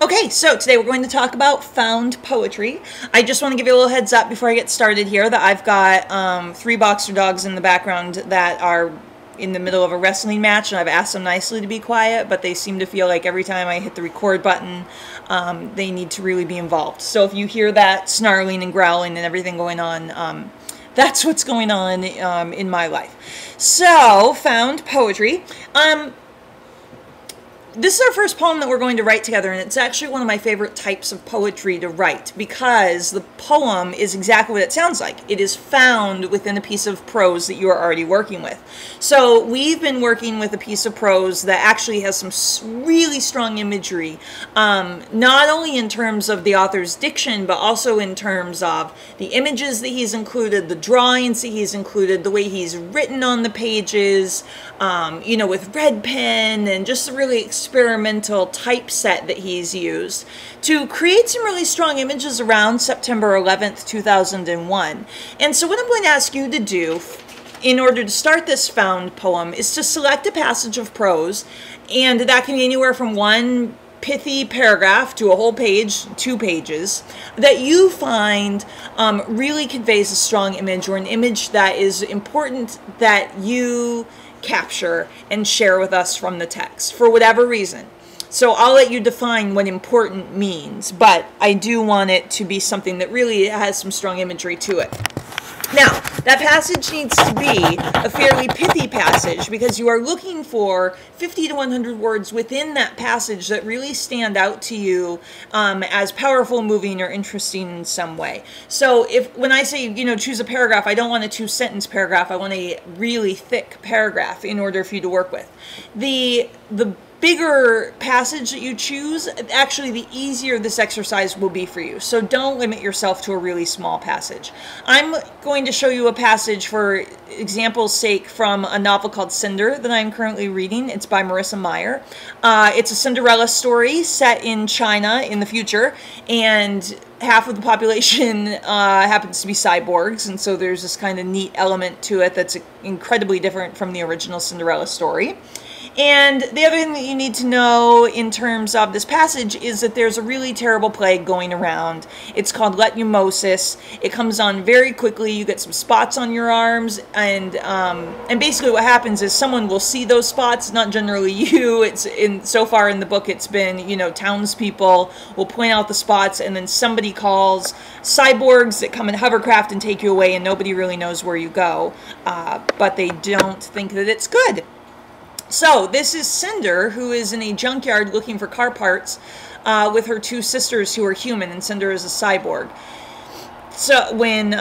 Okay, so today we're going to talk about found poetry. I just want to give you a little heads up before I get started here that I've got 3 boxer dogs in the background that are in the middle of a wrestling match, and I've asked them nicely to be quiet, but they seem to feel like every time I hit the record button, they need to really be involved. So if you hear that snarling and growling and everything going on, that's what's going on in my life. So, found poetry. This is our first poem that we're going to write together, and it's actually one of my favorite types of poetry to write because the poem is exactly what it sounds like. It is found within a piece of prose that you are already working with. So we've been working with a piece of prose that actually has some really strong imagery, not only in terms of the author's diction, but also in terms of the images that he's included, the drawings that he's included, the way he's written on the pages, you know, with red pen, and just a really experimental typeset that he's used to create some really strong images around September 11th, 2001. And so what I'm going to ask you to do in order to start this found poem is to select a passage of prose, and that can be anywhere from one pithy paragraph to a whole page, 2 pages, that you find really conveys a strong image, or an image that is important that you capture and share with us from the text for whatever reason. So I'll let you define what important means, but I do want it to be something that really has some strong imagery to it. Now, that passage needs to be a fairly pithy passage because you are looking for 50 to 100 words within that passage that really stand out to you as powerful, moving, or interesting in some way. So when I say, you know, choose a paragraph, I don't want a 2-sentence paragraph. I want a really thick paragraph in order for you to work with. The bigger passage that you choose, actually the easier this exercise will be for you. So don't limit yourself to a really small passage. I'm going to show you a passage for example's sake from a novel called Cinder that I'm currently reading. It's by Marissa Meyer. It's a Cinderella story set in China in the future, and half of the population happens to be cyborgs, and so there's this kind of neat element to it that's incredibly different from the original Cinderella story. And the other thing that you need to know in terms of this passage is that there's a really terrible plague going around. It's called leishmaniasis. It comes on very quickly. You get some spots on your arms, and basically what happens is someone will see those spots, not generally you. So far in the book it's been, you know, townspeople will point out the spots, and then somebody calls cyborgs that come in hovercraft and take you away, and nobody really knows where you go, but they don't think that it's good. So this is Cinder, who is in a junkyard looking for car parts with her 2 sisters who are human, and Cinder is a cyborg. So when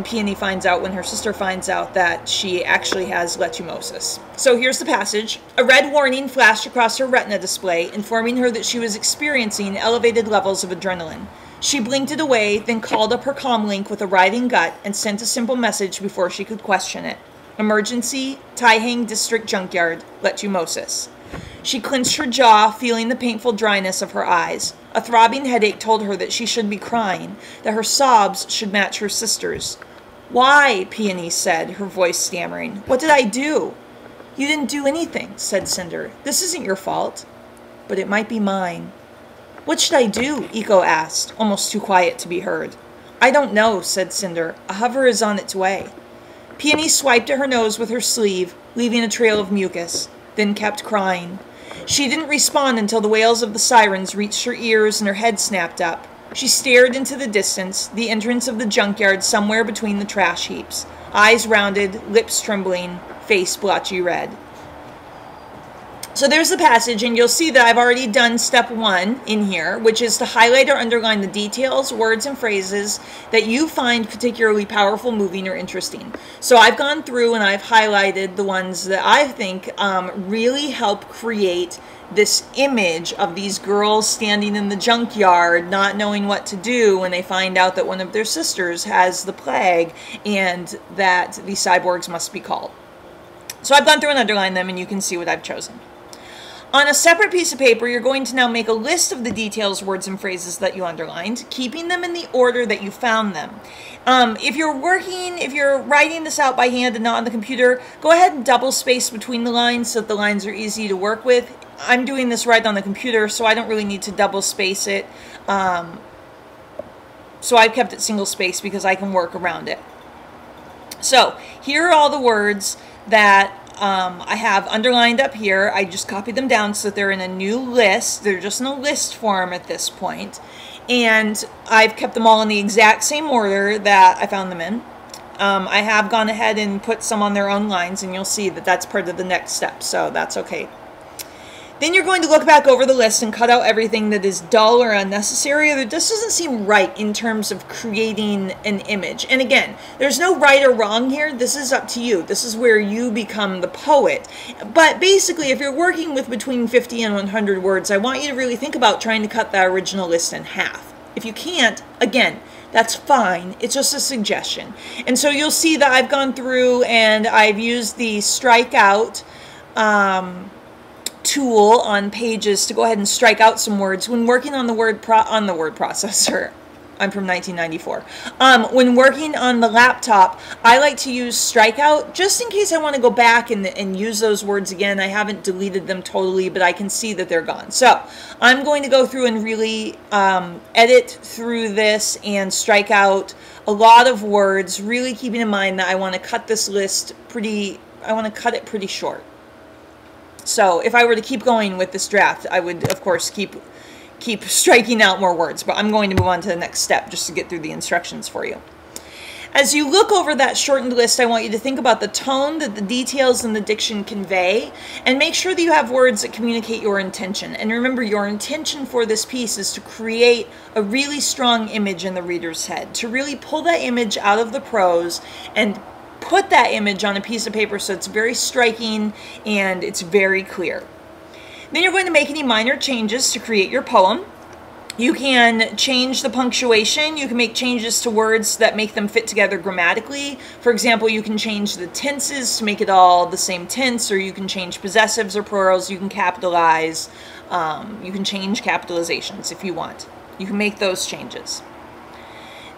Peony finds out, when her sister finds out that she actually has leishmaniasis. So here's the passage. A red warning flashed across her retina display, informing her that she was experiencing elevated levels of adrenaline. She blinked it away, then called up her comlink with a writhing gut and sent a simple message before she could question it. Emergency, Taihang District Junkyard, leishmaniasis. She clenched her jaw, feeling the painful dryness of her eyes. A throbbing headache told her that she should be crying, that her sobs should match her sister's. Why? Peony said, her voice stammering. What did I do? You didn't do anything, said Cinder. This isn't your fault. But it might be mine. What should I do? Iko asked, almost too quiet to be heard. I don't know, said Cinder. A hover is on its way. Peony swiped at her nose with her sleeve, leaving a trail of mucus, then kept crying. She didn't respond until the wails of the sirens reached her ears and her head snapped up. She stared into the distance, the entrance of the junkyard somewhere between the trash heaps, eyes rounded, lips trembling, face blotchy red. So there's the passage, and you'll see that I've already done step 1 in here, which is to highlight or underline the details, words, and phrases that you find particularly powerful, moving, or interesting. So I've gone through and I've highlighted the ones that I think really help create this image of these girls standing in the junkyard, not knowing what to do when they find out that one of their sisters has the plague and that the cyborgs must be called. So I've gone through and underlined them, and you can see what I've chosen. On a separate piece of paper, you're going to now make a list of the details, words, and phrases that you underlined, keeping them in the order that you found them. If you're writing this out by hand and not on the computer, go ahead and double space between the lines so that the lines are easy to work with. I'm doing this right on the computer, so I don't really need to double space it. So I've kept it single space because I can work around it. So here are all the words that I have underlined up here. I just copied them down so that they're in a new list. They're just in a list form at this point. And I've kept them all in the exact same order that I found them in. I have gone ahead and put some on their own lines, and you'll see that that's part of the next step, so that's okay. Then you're going to look back over the list and cut out everything that is dull or unnecessary, or that just doesn't seem right in terms of creating an image. And again, there's no right or wrong here. This is up to you. This is where you become the poet. But basically, if you're working with between 50 and 100 words, I want you to really think about trying to cut that original list in half. If you can't, again, that's fine. It's just a suggestion. And so you'll see that I've gone through and I've used the strike out tool on Pages to go ahead and strike out some words when working on the word processor. I'm from 1994. When working on the laptop, I like to use strikeout just in case I want to go back and use those words again. I haven't deleted them totally, but I can see that they're gone. So I'm going to go through and really edit through this and strike out a lot of words, really keeping in mind that I want to cut this list pretty short. So if I were to keep going with this draft, I would, of course, keep striking out more words, but I'm going to move on to the next step just to get through the instructions for you. As you look over that shortened list, I want you to think about the tone that the details and the diction convey, and make sure that you have words that communicate your intention. And remember, your intention for this piece is to create a really strong image in the reader's head, to really pull that image out of the prose and put that image on a piece of paper so it's very striking and it's very clear. Then you're going to make any minor changes to create your poem. You can change the punctuation. You can make changes to words that make them fit together grammatically. For example, you can change the tenses to make it all the same tense, or you can change possessives or plurals. You can capitalize. You can change capitalizations if you want. You can make those changes.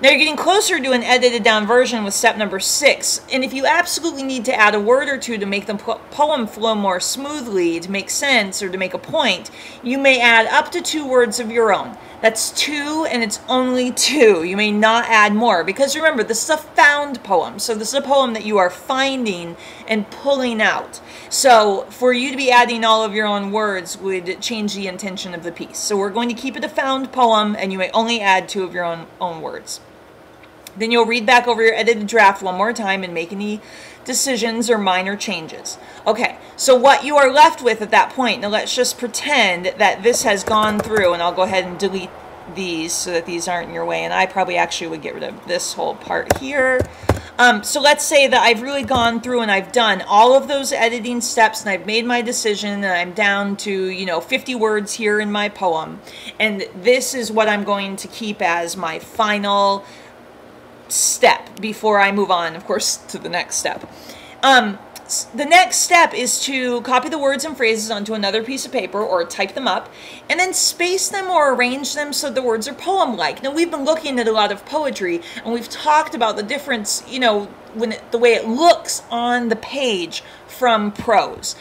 Now you're getting closer to an edited down version with step number 6, and if you absolutely need to add a word or two to make the poem flow more smoothly, to make sense, or to make a point, you may add up to 2 words of your own. That's 2, and it's only 2. You may not add more, because remember, this is a found poem, so this is a poem that you are finding and pulling out. So for you to be adding all of your own words would change the intention of the piece. So we're going to keep it a found poem, and you may only add 2 of your own words. Then you'll read back over your edited draft one more time and make any decisions or minor changes. Okay, so what you are left with at that point, now let's just pretend that this has gone through, and I'll go ahead and delete these so that these aren't in your way, and I probably actually would get rid of this whole part here. So let's say that I've really gone through and I've done all of those editing steps and I've made my decision and I'm down to, 50 words here in my poem, and this is what I'm going to keep as my final step before I move on, of course, to the next step. The next step is to copy the words and phrases onto another piece of paper or type them up and then space them or arrange them so the words are poem-like. Now, we've been looking at a lot of poetry and we've talked about the difference, the way it looks on the page from prose.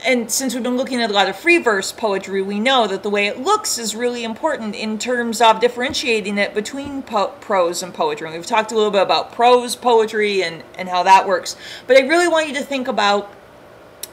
And since we've been looking at a lot of free verse poetry, we know that the way it looks is really important in terms of differentiating it between prose and poetry. And we've talked a little bit about prose poetry and how that works. But I really want you to think about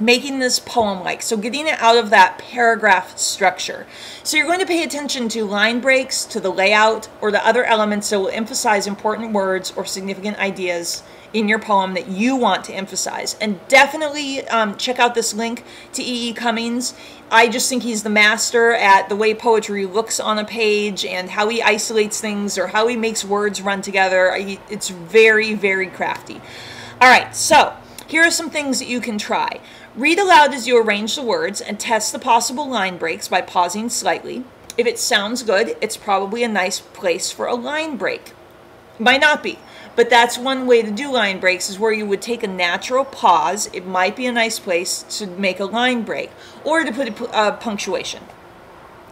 making this poem-like, so getting it out of that paragraph structure. So you're going to pay attention to line breaks, to the layout, or the other elements that will emphasize important words or significant ideas in your poem that you want to emphasize. And definitely check out this link to E.E. Cummings. I just think he's the master at the way poetry looks on a page and how he isolates things or how he makes words run together. It's very, very crafty. All right, so here are some things that you can try. Read aloud as you arrange the words and test the possible line breaks by pausing slightly. If it sounds good, it's probably a nice place for a line break. Might not be, but that's one way to do line breaks, is where you would take a natural pause. It might be a nice place to make a line break or to put a punctuation.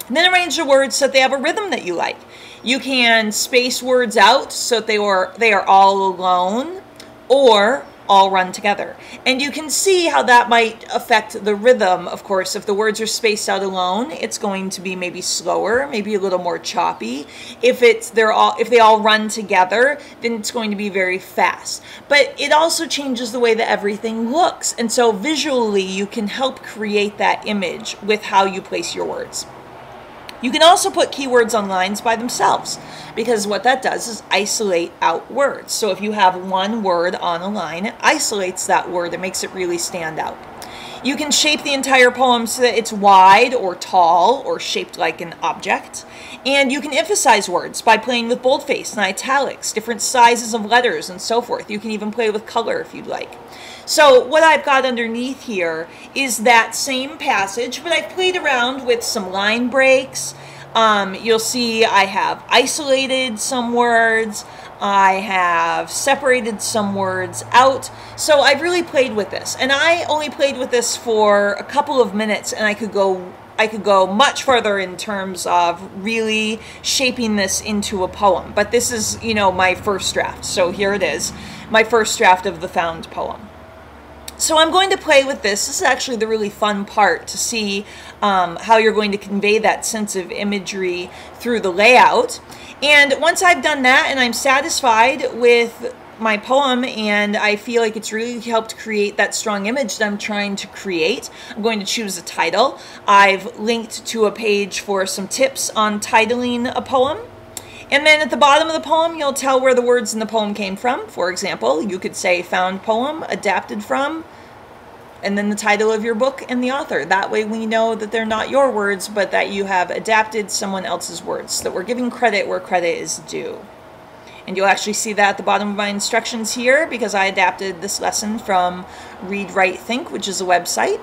And then arrange the words so that they have a rhythm that you like. You can space words out so that they are all alone, or all run together. And you can see how that might affect the rhythm. Of course, if the words are spaced out alone, it's going to be maybe slower, maybe a little more choppy. If they all run together, then it's going to be very fast. But it also changes the way that everything looks. And so visually, you can help create that image with how you place your words. You can also put keywords on lines by themselves, because what that does is isolate out words. So if you have one word on a line, it isolates that word and makes it really stand out. You can shape the entire poem so that it's wide or tall or shaped like an object. And you can emphasize words by playing with boldface and italics, different sizes of letters, and so forth. You can even play with color if you'd like. So what I've got underneath here is that same passage, but I've played around with some line breaks. You'll see I have isolated some words. I have separated some words out. So I've really played with this. And I only played with this for a couple of minutes, and I could go much further in terms of really shaping this into a poem. But this is, you know, my first draft. So here it is, my first draft of the found poem. So I'm going to play with this. This is actually the really fun part, to see how you're going to convey that sense of imagery through the layout. And once I've done that and I'm satisfied with my poem and I feel like it's really helped create that strong image that I'm trying to create, I'm going to choose a title. I've linked to a page for some tips on titling a poem. And then at the bottom of the poem, you'll tell where the words in the poem came from. For example, you could say found poem, adapted from, and then the title of your book and the author. That way we know that they're not your words, but that you have adapted someone else's words, so that we're giving credit where credit is due. And you'll actually see that at the bottom of my instructions here, because I adapted this lesson from Read, Write, Think, which is a website.